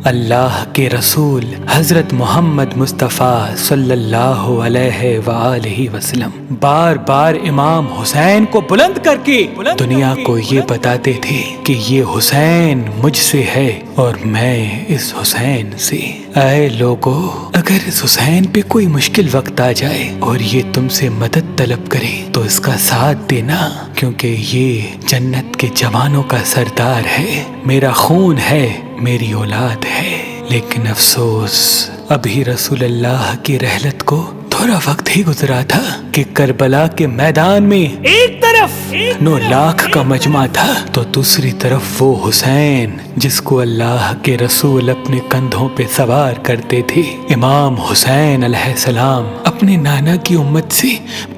اللہ کے رسول حضرت محمد مصطفیٰ صلی اللہ علیہ وآلہ وسلم بار بار امام حسین کو بلند کر کے دنیا کو یہ بتاتے تھے کہ یہ حسین مجھ سے ہے اور میں اس حسین سے۔ اے لوگو، اگر اس حسین پہ کوئی مشکل وقت آ جائے اور یہ تم سے مدد طلب کرے تو اس کا ساتھ دینا، کیونکہ یہ جنت کے جوانوں کا سردار ہے، میرا خون ہے، میری اولاد ہے۔ لیکن افسوس، ابھی رسول اللہ کی رحلت کو تھوڑا وقت ہی گزرا تھا کہ کربلا کے میدان میں ایک طرف 9 لاکھ کا مجمع تھا تو دوسری طرف وہ حسین جس کو اللہ کے رسول اپنے کندھوں پہ سوار کرتے تھے۔ امام حسین علیہ السلام اپنے نانا کی امت سے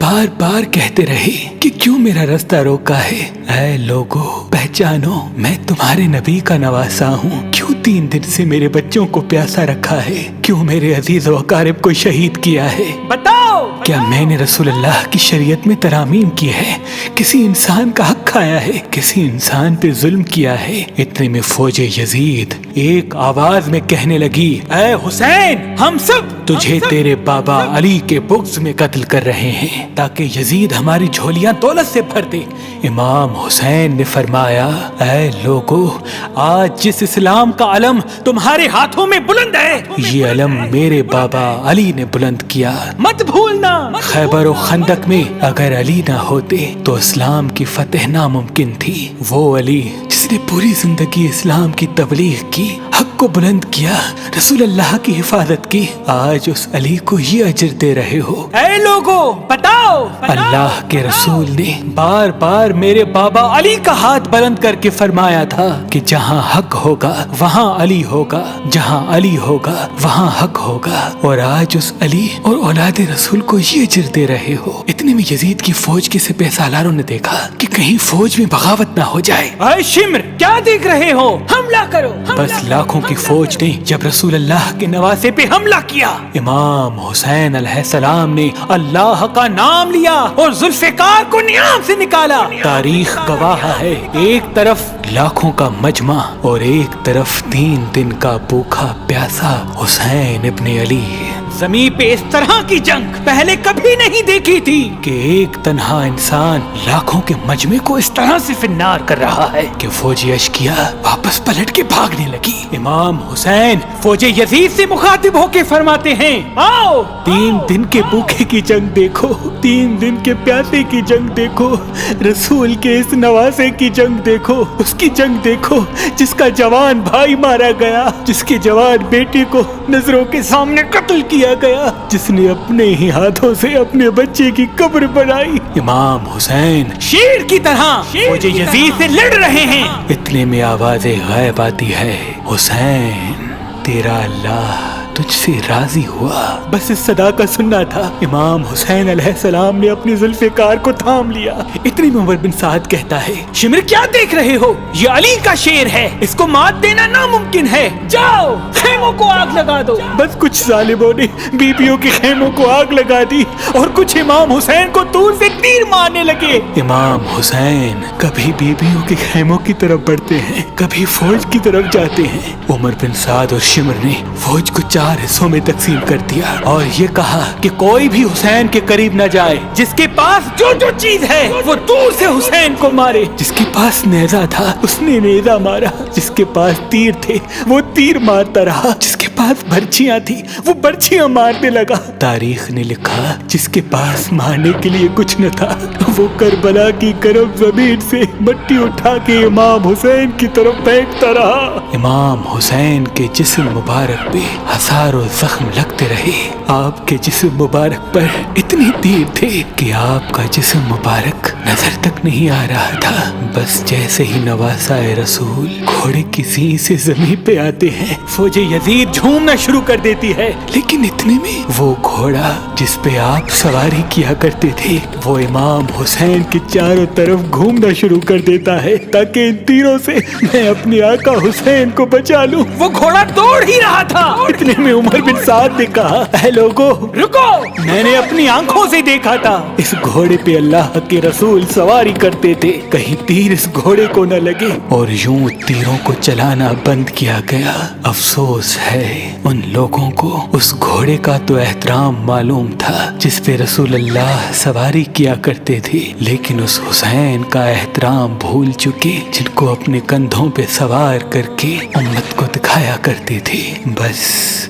بار بار کہتے رہے کہ کیوں میرا رستہ روکا ہے؟ اے لوگو، پہچانو، میں تمہارے نبی کا نواسا ہوں۔ کیوں 3 دن سے میرے بچوں کو پیاسا رکھا ہے؟ کیوں میرے عزیز و اقارب کو شہید کیا ہے؟ بتاؤ، کیا میں نے رسول اللہ کی شریعت میں ترامیم کی ہے؟ کسی انسان کا حق کھایا ہے؟ کسی انسان پہ ظلم کیا ہے؟ اتنے میں فوج یزید ایک آواز میں کہنے لگی، اے حسین، ہم سب تجھے تیرے بابا علی کے بغض میں قتل کر رہے ہیں تاکہ یزید ہماری جھولیاں دولت سے بھر دے۔ امام حسین نے فرمایا، اے لوگو، آج جس اسلام کا علم تمہارے ہاتھوں میں بلند ہے، یہ علم میرے بابا علی نے بلند کیا، مت بھولنا۔ خیبر و خندق میں اگر علی نہ ہوتے تو اسلام کی فتح ناممکن تھی۔ وہ علی جس نے پوری زندگی اسلام کی تبلیغ کی، حق کو بلند کیا، رسول اللہ کی حفاظت کی، آج اس علی کو یہ اجر دے رہے ہو۔ اے لوگو، بتاؤ، اللہ کے رسول نے بار بار میرے بابا علی کا ہاتھ بلند کر کے فرمایا تھا کہ جہاں حق ہوگا وہاں علی ہوگا، جہاں علی ہوگا وہاں حق ہوگا، اور آج اس علی اور اولاد رسول کو یہ اجر دے رہے ہو۔ اتنے میں یزید کی فوج کے سپہ سالاروں نے دیکھا کہ کہیں فوج میں بغاوت نہ ہو جائے۔ اے شمر، کیا دیکھ رہے ہو؟ حملہ کرو۔ بس لاکھوں کی فوج نے جب رسول اللہ کے نواسے پہ حملہ کیا، امام حسین علیہ السلام نے اللہ کا نام لیا اور ذوالفقار کو نیام سے نکالا۔ تاریخ گواہ ہے، ایک طرف لاکھوں کا مجمع اور ایک طرف 3 دن کا بھوکا پیاسا حسین ابن علی۔ زمین پہ اس طرح کی جنگ پہلے کبھی نہیں دیکھی تھی کہ ایک تنہا انسان لاکھوں کے مجمع کو اس طرح سے فنار کر رہا ہے کہ فوج اشکیا واپس پلٹ کے بھاگنے لگی۔ امام حسین فوج یزید سے مخاطب ہو کے فرماتے ہیں، آؤ، 3 دن کے بھوکے کی جنگ دیکھو، 3 دن کے پیاسے کی جنگ دیکھو، رسول کے اس نواسے کی جنگ دیکھو، اس کی جنگ دیکھو جس کا جوان بھائی مارا گیا، جس کے جوان بیٹے کو نظروں کے سامنے قتل کیا گیا، جس نے اپنے ہی ہاتھوں سے اپنے بچے کی قبر بنائی۔ امام حسین شیر کی طرح فوج یزید سے لڑ رہے ہیں۔ اتنے میں آواز غیب آتی ہے، حسین، تیرا اللہ تجھ سے راضی ہوا۔ بس اس صدا کا سننا تھا، امام حسین علیہ السلام نے اپنی ذوالفقار کو تھام لیا۔ اتنی میں عمر بن سعد کہتا ہے، شمر، کیا دیکھ رہے ہو؟ یہ علی کا شیر ہے، اس کو مات دینا ناممکن ہے، جاؤ خیموں کو آگ لگا دو۔ بس کچھ ظالموں نے بیبیوں کے خیموں کو آگ لگا دی اور کچھ امام حسین کو دور سے تیر مارنے لگے۔ امام حسین کبھی بیبیوں کے خیموں کی طرف بڑھتے ہیں، کبھی فوج کی طرف جاتے ہیں۔ عمر بن سعد اور شمر نے فوج کو 4 حصوں میں تقسیم کر دیا اور یہ کہا کہ کوئی بھی حسین کے قریب نہ جائے، جس کے پاس جو چیز ہے وہ دور سے حسین کو مارے۔ جس کے پاس نیزہ تھا اس نے نیزہ مارا، جس کے پاس تیر تھے وہ تیر مارتا رہا، جس کے پاس برچیاں تھی وہ برچیاں مارنے لگا۔ تاریخ نے لکھا جس کے پاس مارنے کے لیے کچھ نہ تھا وہ کربلا کی گرم زمین سے مٹی اٹھا کے امام حسین کی طرف پھینکتا رہا۔ امام حسین کے جسم مبارک پہ ہزاروں زخم لگتے رہے، آپ کے جسم مبارک پر اتنے تیر تھے کہ آپ کا جسم مبارک نظر تک نہیں آ رہا تھا۔ بس جیسے ہی نواسا رسول گھوڑے کی سینگ سے زمین پہ آتے ہیں، فوج यजीद झूमना शुरू कर देती है। लेकिन इतने में वो घोड़ा जिस पे आप सवारी किया करते थे वो इमाम हुसैन के चारों तरफ घूमना शुरू कर देता है ताकि इन तीरों से मैं अपने आका हुसैन को बचा लूं। वो घोड़ा दौड़ ही रहा था। इतने में उमर बिन साद ने कहा, ऐ लोगो रुको, मैंने अपनी आंखों से देखा था इस घोड़े पे अल्लाह के रसूल सवारी करते थे, कहीं तीर इस घोड़े को न लगे। और यूं तीरों को चलाना बंद किया गया। अफसोस है उन लोगों को उस घोड़े का तो एहतराम मालूम था जिस पे रसूल अल्लाह सवारी किया करते थे, लेकिन उस हुसैन का एहतराम भूल चुके जिनको अपने कंधों पे सवार करके उम्मत को दिखाया करते थे। बस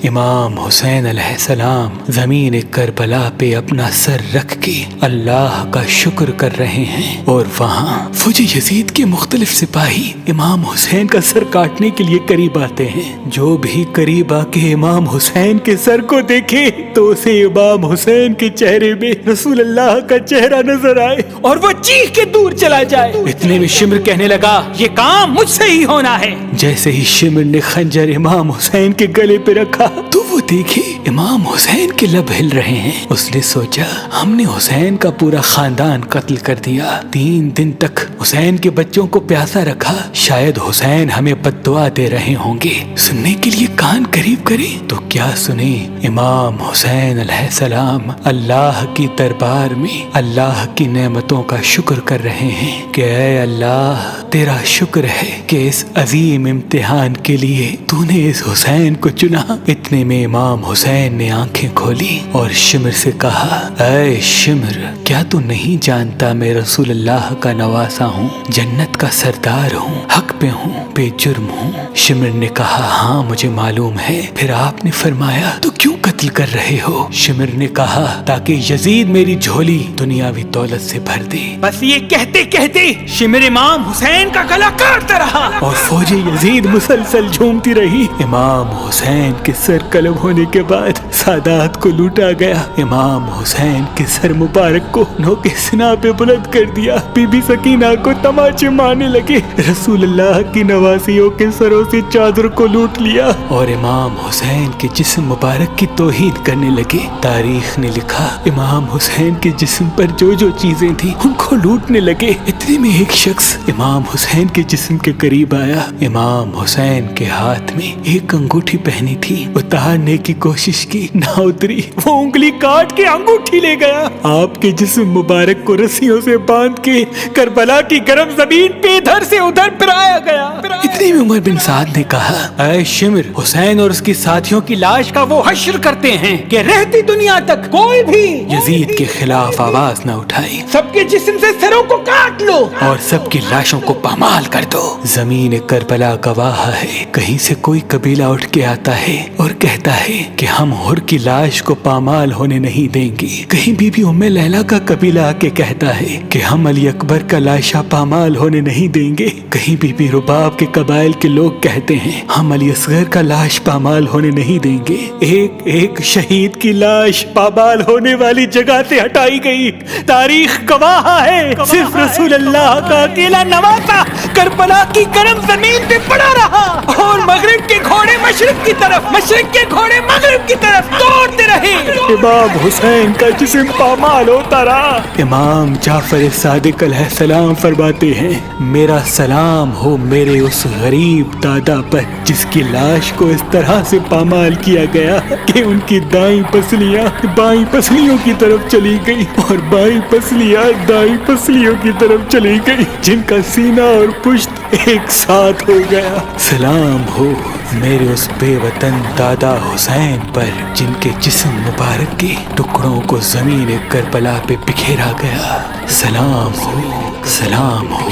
इमाम हुसैन अलैहिस्सलाम ज़मीन करबला पे अपना सर रख के अल्लाह का शुक्र कर रहे हैं और वहाँ फौजी यजीद के मुख्तलिफ सिपाही इमाम हुसैन का सर काटने के लिए करीब आते हैं। जो भी करीब आके इमाम हुसैन के सर को देखे तो उसे इमाम हुसैन के चेहरे में रसूल अल्लाह का चेहरा नजर आए और वो चीख के दूर चला जाए। इतने में शिमर कहने लगा, ये काम मुझसे ही होना है। जैसे ही शिमर ने खंजर इमाम हुसैन के गले पे रखा तो वो देखे इमाम हुसैन के लब हिल रहे हैं। उसने सोचा, हमने हुसैन का पूरा खानदान कत्ल कर दिया, 3 दिन तक हुसैन के बच्चों को प्यासा रखा, शायद हुसैन हमें बद्दुआ दे रहे होंगे। सुनने के लिए कान करीब करे तो क्या सुने, इमाम हुसैन अलैहिस्सलाम अल्लाह की दरबार में अल्लाह की नेमतों का शुक्र कर रहे हैं कि ऐ अल्लाह तेरा शुक्र है कि इस अजीम इम्तिहान के लिए तूने इस हुसैन को चुना। इतने में इमाम हुसैन ने आंखें खोली और शिमर से कहा, ऐ शिमर, क्या तू नहीं जानता मैं रसूल अल्लाह का नवासा हूँ, जन्नत का सरदार हूँ, हक पे हूँ, बेजुर्म हूँ। शिमर ने कहा, हाँ मुझे मालूम है। फिर आपने फरमाया, तो क्यों कत्ल कर रहे हो? शिमर ने कहा, ताकि यजीद मेरी झोली दुनियावी दौलत से भर दे। बस ये कहते कहते शिमर इमाम हुसैन का गला काटता रहा और फौजी यजीद मुसलसल झूमती रही। इमाम हुसैन के सर कलम होने के बाद सादात को लूटा गया। इमाम हुसैन के सर मुबारक को नोके सिना पे बुलंद कर दिया। बीबी सकीना को तमाचे मारने लगे। रसूल अल्लाह की नवासियों के सरों से चादर को लूट लिया और इमाम हुसैन के जिस्म मुबारक की तौहीन करने लगे। तारीख ने लिखा, इमाम हुसैन के जिस्म पर जो जो चीजें थी उनको लूटने लगे। इतने में एक शख्स इमाम हुसैन के जिस्म के करीब आया। इमाम हुसैन के हाथ में एक अंगूठी पहनी थी, उतारने की कोशिश की, ना उतरी। वो उंगली काट के अंगूठी ले गया। आपके जिस्म मुबारक को रस्सियों से बांध के करबला की गर्म जमीन पे इधर से उधर फिराया गया। इतने में उमर बिन साद ने कहा, ऐ शिमर, हुसैन और उसके साथियों की लाश का वो हश्र करते हैं कि रहती दुनिया तक कोई भी यजीद के खिलाफ आवाज न उठाए। सबके जिस्म से सरों को काट लो और सबकी लाशों को पामाल कर दो। जमीन करबला गवाह है, कहीं से कोई कबीला उठ के आता है और कहता है कि हम हुर की लाश को पामाल होने नहीं देंगे। कहीं बीबी उम्मे लैला का कबीला आके कहता है कि हम अली अकबर का लाशा पामाल होने नहीं देंगे। कहीं बीबी रुबाब के कबाइल के लोग कहते हैं हम अली असगर का लाश पामाल होने नहीं देंगे। एक एक शहीद की लाश पामाल होने वाली जगह से हटाई गई। तारीख गवाह है, सिर्फ रसूल अल्लाह का अकेला नवासा करबला की गर्म जमीन पे पड़ा रहा और मगरिब के घोड़े मशरिक की तरफ, मशरिक के घोड़े मगरिब की तरफ दौड़ते रहे। इमाम हुसैन का जिस्म पामाल होता रहा। इमाम जाफर सादिक अलैहिस्सलाम फरमाते हैं, मेरा सलाम हो मेरे उस गरीब दादा पर जिसकी लाश को इस तरह से पामाल किया गया कि उनकी दाईं पसलियां बाईं पसलियों की तरफ चली गई और बाईं पसलियां दाईं पसलियों की तरफ चली गई, जिनका सीना और पुश्त एक साथ हो गया। सलाम हो मेरे उस बेवतन दादा हुसैन पर जिनके जिस्म मुबारक के टुकड़ों को जमीन करबला पे बिखेरा गया। सलाम हो, सलाम हो,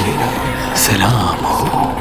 सलाम हो।